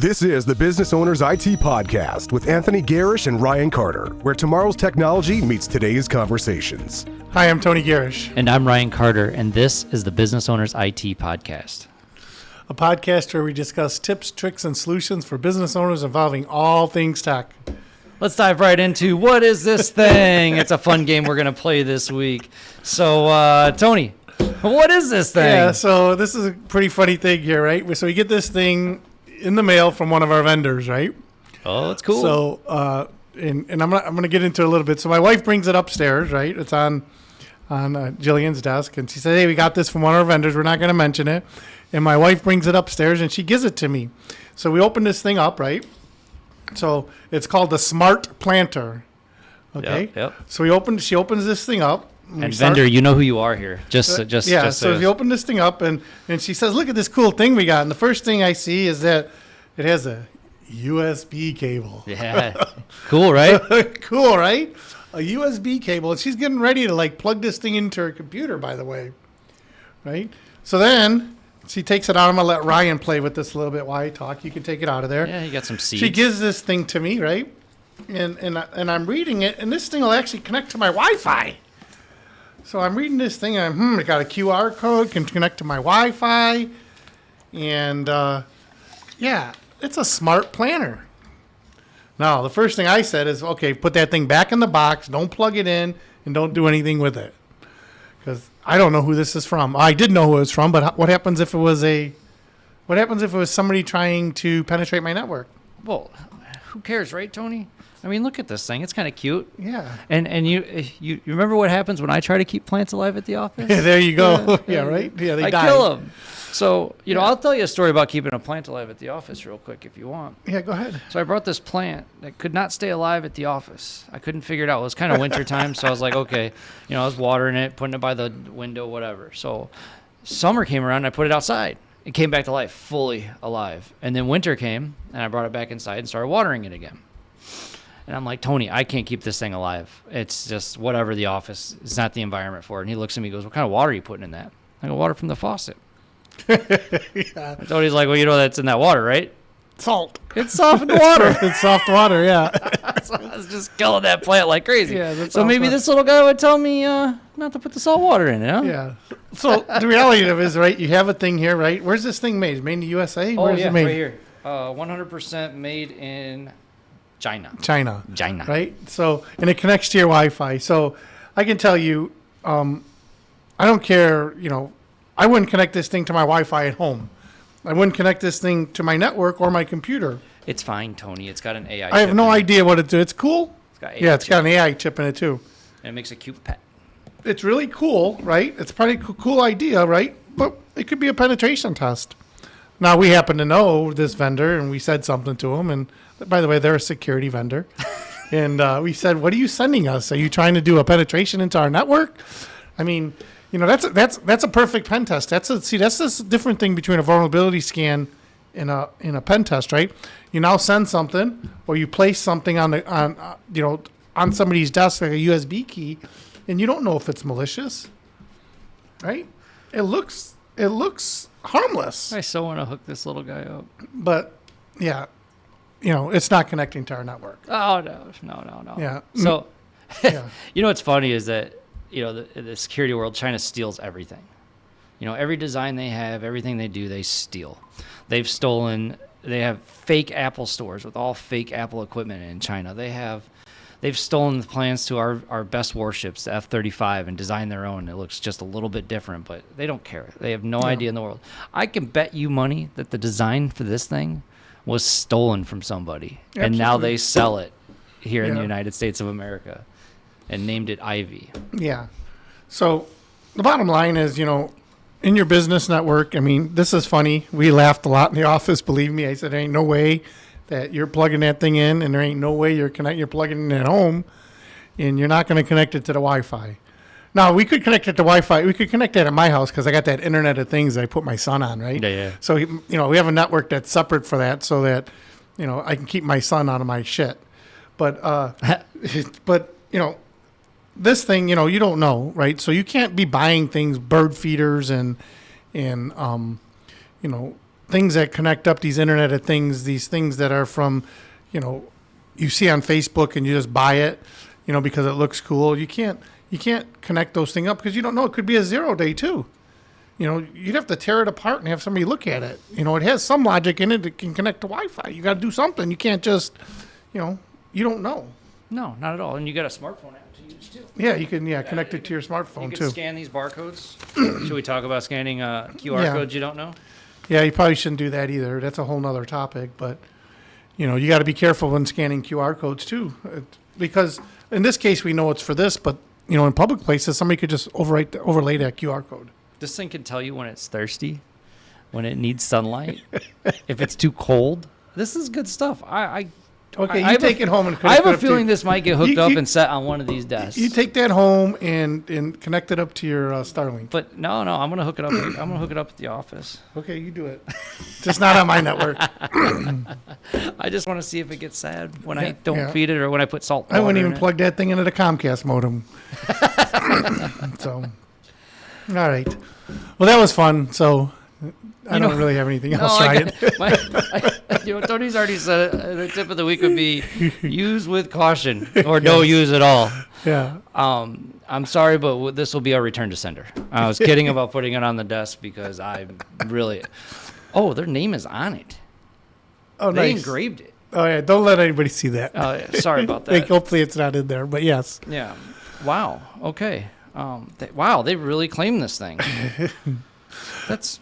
This is the Business Owners IT Podcast with Anthony Gerasch and Ryan Carter, where tomorrow's technology meets today's conversations. Hi, I'm Tony Gerasch. And I'm Ryan Carter, and this is the Business Owners IT Podcast. A podcast where we discuss tips, tricks, and solutions for business owners involving all things tech. Let's dive right into what is this thing? It's a fun game we're going to play this week. So, Tony, what is this thing? Yeah, so this is a pretty funny thing here, right? So we get this thing in the mail from one of our vendors, right? Oh, that's cool. So, and I'm gonna get into it a little bit. So my wife brings it upstairs, right? It's on Jillian's desk, and she said, "Hey, we got this from one of our vendors. We're not gonna mention it." And my wife brings it upstairs, and she gives it to me. So we open this thing up, right? So it's called the Smart Planter. Okay. Yep. So she opens this thing up. And vendor, you know who you are here. So if you open this thing up and she says, "Look at this cool thing we got." And the first thing I see is that it has a USB cable. Yeah. Cool, right? Cool, right? A USB cable. And she's getting ready to plug this thing into her computer, by the way. Right? So then she takes it out. I'm going to let Ryan play with this a little bit while I talk. You can take it out of there. Yeah, you got some seeds. She gives this thing to me, right? And I'm reading it, and this thing will actually connect to my Wi-Fi. So I'm reading this thing, and it got a QR code, can connect to my Wi-Fi, and it's a smart planner. Now, the first thing I said is, okay, put that thing back in the box, don't plug it in, and don't do anything with it. Because I don't know who this is from. I did know who it was from, but what happens if it was somebody trying to penetrate my network? Well, who cares, right, Tony? I mean, look at this thing. It's kind of cute. Yeah. And you remember what happens when I try to keep plants alive at the office? Yeah, there you go. Yeah, right? Yeah, they die. I kill them. So, I'll tell you a story about keeping a plant alive at the office real quick if you want. Yeah, go ahead. So I brought this plant that could not stay alive at the office. I couldn't figure it out. It was kind of winter time, so I was like, okay. I was watering it, putting it by the window, whatever. So summer came around, and I put it outside. It came back to life, fully alive. And then winter came, and I brought it back inside and started watering it again. And I'm like, "Tony, I can't keep this thing alive. It's just whatever the office. It's not the environment for it." And he looks at me and goes, "What kind of water are you putting in that?" I go, "Water from the faucet." Yeah. And Tony's like, "Well, that's in that water, right?" Salt. It's soft water. It's soft water, yeah. So I was just killing that plant like crazy. Yeah, so maybe this little guy would tell me not to put the salt water in it, huh? Yeah. So the reality of it is, right, you have a thing here, right? Where's this thing made? It's made in the USA? Where's it made? Right here. 100% made in China. China. Right? So, and it connects to your Wi-Fi. So I can tell you, I don't care, I wouldn't connect this thing to my Wi-Fi at home. I wouldn't connect this thing to my network or my computer. It's fine, Tony. It's got an AI chip. I have no idea what it does. It's cool. It's got an AI chip in it too. And it makes a cute pet. It's really cool, right? It's probably a cool idea, right? But it could be a penetration test. Now, we happen to know this vendor, and we said something to them. And by the way, they're a security vendor. And we said, "What are you sending us? Are you trying to do a penetration into our network?" I mean, that's a perfect pen test. That's this different thing between a vulnerability scan and a pen test, right? You now send something, or you place something on somebody's desk like a USB key, and you don't know if it's malicious, right? It looks harmless. I so want to hook this little guy up. But yeah, it's not connecting to our network. Oh no. Yeah. So, Yeah. What's funny is that the security world, China steals everything. Every design they have, everything they do, they steal. They've stolen. They have fake Apple stores with all fake Apple equipment in China. They've stolen the plans to our best warships, the F-35, and designed their own. It looks just a little bit different, but they don't care. They have no idea in the world. I can bet you money that the design for this thing was stolen from somebody, and now they sell it here in the United States of America and named it Ivy. Yeah. So the bottom line is, in your business network, I mean, this is funny. We laughed a lot in the office, believe me. I said, there ain't no way that you're plugging that thing in, and there ain't no way you're plugging it in at home, and you're not going to connect it to the Wi-Fi. Now, we could connect it to Wi-Fi. We could connect that at my house because I got that Internet of Things that I put my son on, right? Yeah. So, we have a network that's separate for that so that, I can keep my son out of my shit. But, this thing, you don't know, right? So you can't be buying things, bird feeders and things that connect up, these Internet of Things, these things that are from, you see on Facebook and you just buy it, because it looks cool. You can't connect those things up because you don't know. It could be a 0-day too. You'd have to tear it apart and have somebody look at it. It has some logic in it that can connect to Wi-Fi. You got to do something. You can't just, you don't know. No, not at all. And you got a smartphone app to use too. Yeah, you can connect it to your smartphone You too. can scan these barcodes. Should we talk about scanning QR codes you don't know? Yeah, you probably shouldn't do that either. That's a whole nother topic. But, you got to be careful when scanning QR codes too. Because in this case, we know it's for this, but, in public places, somebody could just overlay that QR code. This thing can tell you when it's thirsty, when it needs sunlight, if it's too cold. This is good stuff. Okay, you take it home and I have a feeling this might get hooked up and set on one of these desks. You take that home and connect it up to your Starlink. But no, I'm gonna hook it up. I'm gonna hook it up at the office. Okay, you do it. Just not on my network. I just want to see if it gets sad when I don't feed it or when I put salt. I wouldn't even plug that thing into the Comcast modem. So, all right. Well, that was fun. So. I don't really have anything else, Ryan. Tony's already said it. The tip of the week would be use with caution or don't use at all. Yeah. I'm sorry, but this will be our return to sender. I was kidding about putting it on the desk because I really. Oh, their name is on it. Oh, they nice. engraved it. Oh yeah, don't let anybody see that. Oh, yeah. Sorry about that. Hopefully it's not in there, but yes. Yeah. Wow. Okay. They really claimed this thing. That's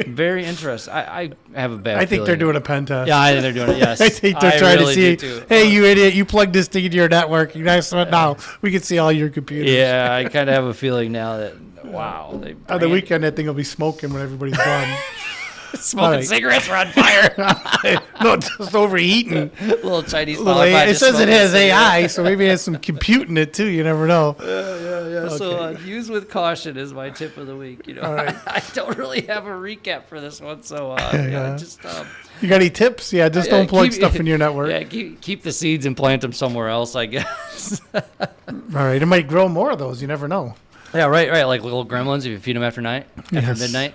very interesting. I have a bad. I think they're doing a pen test. Yeah, I think they're doing it. Yes, I think they're trying really to see. Hey, you idiot! You plugged this thing into your network. You guys, now we can see all your computers. Yeah, I kind of have a feeling now that wow. On the weekend, that thing will be smoking when everybody's done. Smoking cigarettes are on fire. No, just overheating. Little Chinese. It says it has AI, so maybe it has some compute in it too. You never know. Yeah. Okay. So use with caution is my tip of the week. All right. I don't really have a recap for this one, so just. You got any tips? Yeah, just don't plug stuff in your network. Yeah, keep the seeds and plant them somewhere else, I guess. All right, it might grow more of those. You never know. Yeah, right. Like little gremlins, if you feed them after midnight.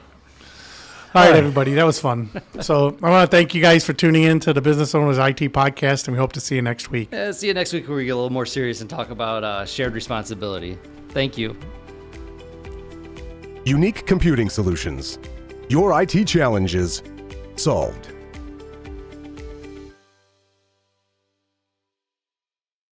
All right, everybody. That was fun. So I want to thank you guys for tuning in to the Business Owners IT Podcast, and we hope to see you next week. See you next week where we get a little more serious and talk about shared responsibility. Thank you. Unique computing solutions. Your IT challenges solved.